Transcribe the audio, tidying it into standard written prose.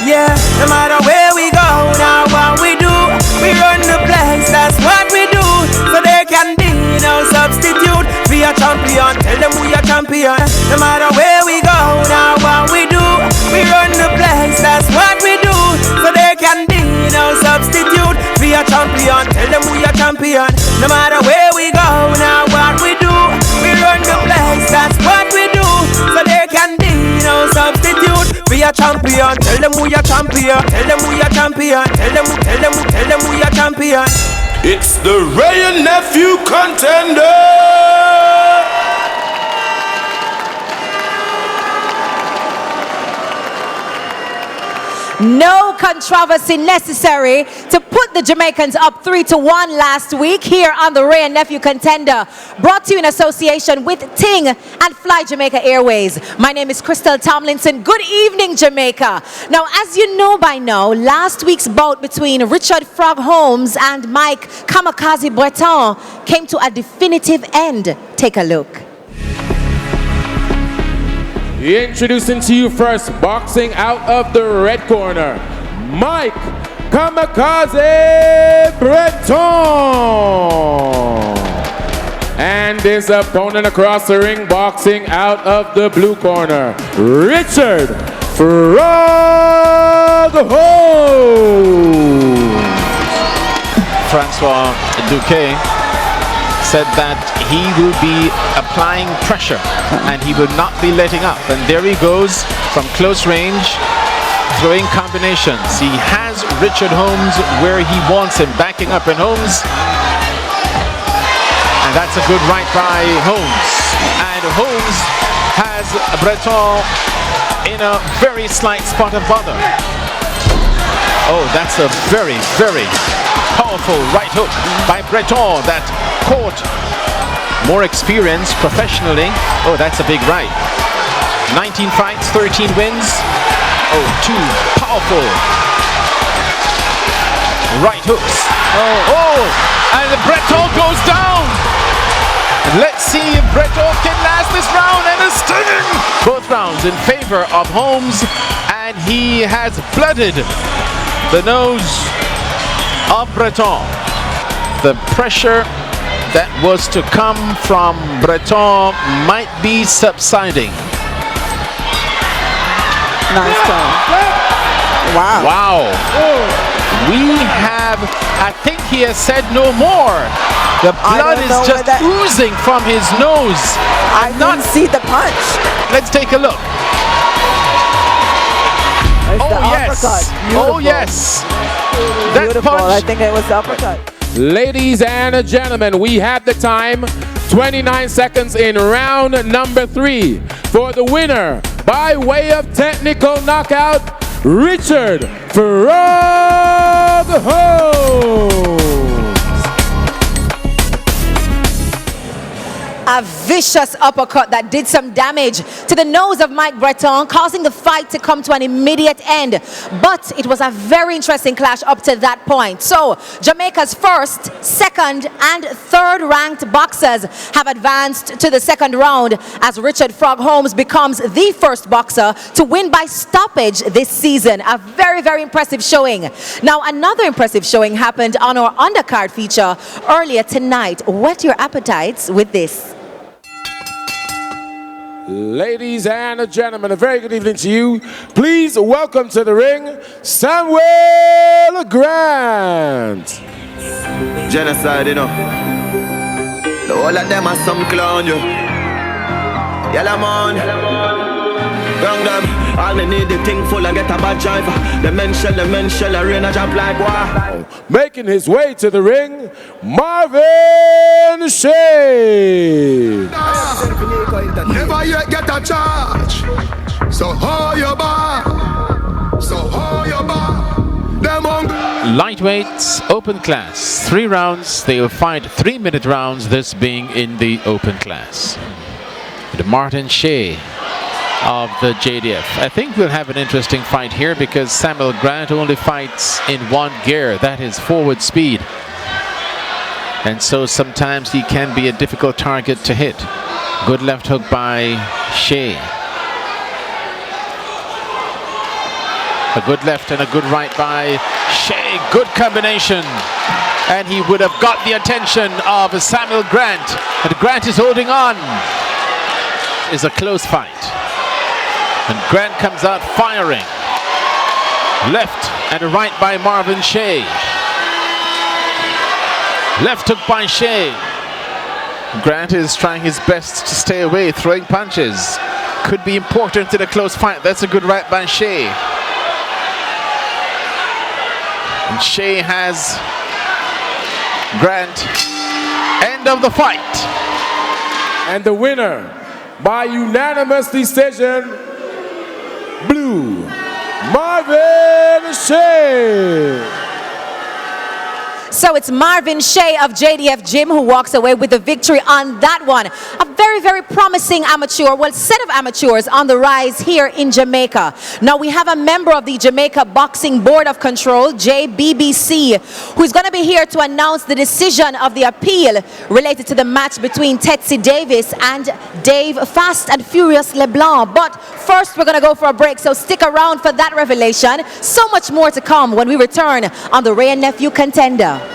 Yeah, no matter where we go, now what we do, we run the place, that's what we do. So there can be no substitute. We are champion, tell them we are champion. No matter where we go, now what we do, we run the place, that's what we do. So there can be no substitute. We are champion, tell them we are champion. No matter where we go, now what we do, we run the place, that's what we do. So there can be no substitute. We are champion, tell them we are champion. Tell them we are champion. Tell them we are champion. It's the Ray and Nephew Contender. No controversy necessary to put the Jamaicans up 3-1 last week here on the Ray and Nephew Contender, brought to you in association with Ting and Fly Jamaica Airways. My name is Crystal Tomlinson. Good evening, Jamaica. Now, as you know by now, last week's bout between Richard Frog Holmes and Mike Kamikaze Breton came to a definitive end. Take a look. Introducing to you first, boxing out of the red corner, Mike Kamikaze Breton. And his opponent across the ring, boxing out of the blue corner, Richard Frog Holmes. Francois Duque said that he will be applying pressure and he will not be letting up, and there he goes from close range, throwing combinations. He has Richard Holmes where he wants him, backing up, and Holmes, and that's a good right by Holmes, and Holmes has Breton in a very slight spot of bother. Oh, that's a very, very powerful right hook by Breton that caught more experience professionally. Oh, that's a big right. 19 fights, 13 wins. Oh, two powerful right hooks. Oh, and Breton goes down. Let's see if Breton can last this round, and is stunning. Both rounds in favor of Holmes, and he has blooded the nose of Breton. The pressure that was to come from Breton might be subsiding. Nice turn. Wow. Wow. We have, I think he has said no more. The blood is just oozing from his nose. I didn't see the punch. Let's take a look. Oh, yes. Oh, yes. That punch. I think it was the uppercut. Ladies and gentlemen, we have the time, 29 seconds in round number 3. For the winner, by way of technical knockout, Richard Frog Holmes. A vicious uppercut that did some damage to the nose of Mike Breton, causing the fight to come to an immediate end. But it was a very interesting clash up to that point. So Jamaica's first, second, and third ranked boxers have advanced to the second round as Richard Frog Holmes becomes the first boxer to win by stoppage this season. A very, very impressive showing. Now, another impressive showing happened on our undercard feature earlier tonight. Whet your appetites with this. Ladies and gentlemen, a very good evening to you. Please welcome to the ring, Samuel Grant. Genocide, you know. The whole of them are some clown, you. Yellow man. Wrong them. All they need the thing full and get a bad driver. The men shell, a rain a jump like war. Making his way to the ring, Marvin Shay. Never yet get a charge. So hold your bar. Them hungry. Lightweights, open class. 3 rounds. They will fight 3-minute rounds, this being in the open class. The Martin Shay of the JDF. I think we'll have an interesting fight here because Samuel Grant only fights in one gear, that is forward speed. And so sometimes he can be a difficult target to hit. Good left hook by Shay. A good left and a good right by Shay. Good combination. And he would have got the attention of Samuel Grant. But Grant is holding on. It's a close fight. And Grant comes out firing. Left and right by Marvin Shay. Left hook by Shay. Grant is trying his best to stay away, throwing punches. Could be important in a close fight. That's a good right by Shay. And Shay has Grant. End of the fight. And the winner by unanimous decision, blue, Marvin Shay. So it's Marvin Shay of JDF Gym who walks away with the victory on that one. A very, very promising amateur, well, set of amateurs on the rise here in Jamaica. Now we have a member of the Jamaica Boxing Board of Control, JBBC, who's going to be here to announce the decision of the appeal related to the match between Tetsi Davis and Dave Fast and Furious LeBlanc. But first we're going to go for a break, so stick around for that revelation. So much more to come when we return on the Ray and Nephew Contender.